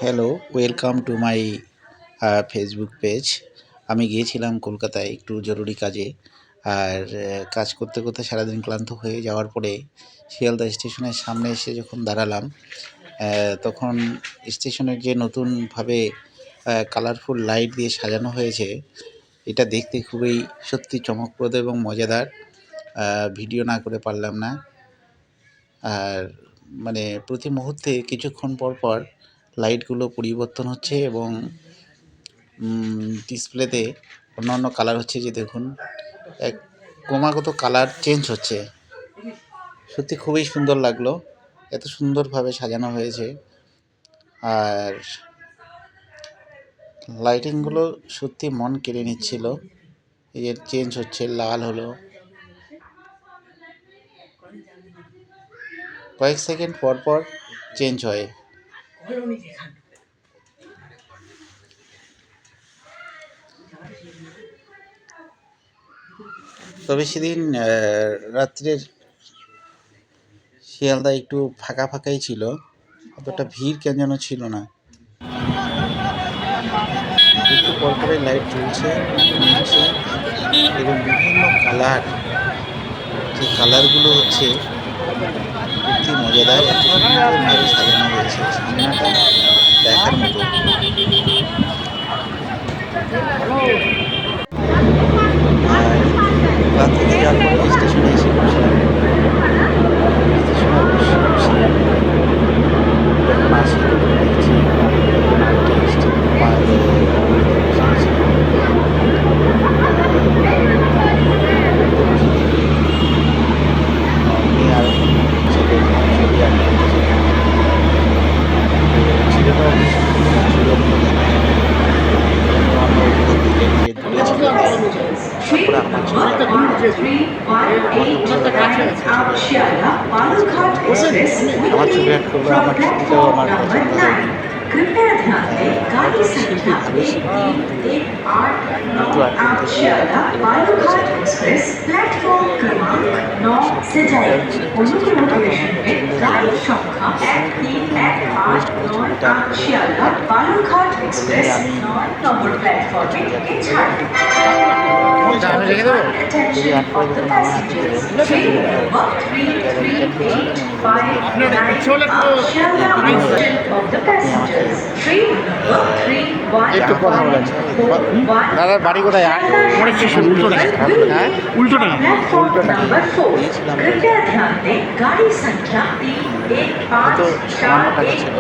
Hello, welcome to my Facebook page. আমি গিয়েছিলাম কলকাতায় একটু জরুরি কাজে। আর কাজ করতে করতে সারাদিন ক্লান্ত হয়ে যাওয়ার পরে শিয়ালদা স্টেশনের সামনে এসে যখন দাঁড়ালাম, তখন স্টেশনের যে নতুনভাবে কালারফুল লাইট দিয়ে সাজানো হয়েছে, এটা দেখতে খুবই সত্যি চমকপ্রদ এবং মজাদার। ভিডিও না করে পারলাম না। আর মানে প্রতি মুহূর্তে কিছুক্ষণ পর পর লাইটগুলো পরিবর্তন হচ্ছে এবং ডিসপ্লেতে অন্য কালার হচ্ছে, যে দেখুন এক ক্রমাগত কালার চেঞ্জ হচ্ছে। সত্যি খুবই সুন্দর লাগলো, এত সুন্দরভাবে সাজানো হয়েছে। আর লাইটিংগুলো সত্যি মন কেড়ে নিচ্ছিল। এই যে চেঞ্জ হচ্ছে, লাল হলো, কয়েক সেকেন্ড পর পর চেঞ্জ হয়। তবে সেদিন রাত্রের শিয়ালদা একটু ফাঁকা ফাঁকাই ছিল, অতটা ভিড় কেন যেন ছিল না। একটু পরপরে লাইট জ্বলছে, নিচ্ছে এবং বিভিন্ন কালার, যে কালারগুলো হচ্ছে সত্যি মজাদার, এত সুন্দরভাবে সাজানো হয়েছে, সামনাটা দেখার মতো। আর রাত থেকে যাওয়ার পরে স্টেশনে এসে বসলাম। স্টেশনে বসে বসে যখন আসি তখন দেখছি আর্টিস্ট আমার ছবি অ্যাড করলো, আমার ছবিটাও আমার পছন্দ হয়নি। শিল্পী ভালো শিল্পী, কিন্তু আমি রেখে দেবো, যদি আট করে যখন আমার হাতে দেবেন একটু কথা বলেন। দাদার বাড়ি কোথায়? উল্টোটা। হ্যাঁ, উল্টোটা উল্টোটা গিয়েছিলাম, হয়তো সামান্য টাকা ছিল।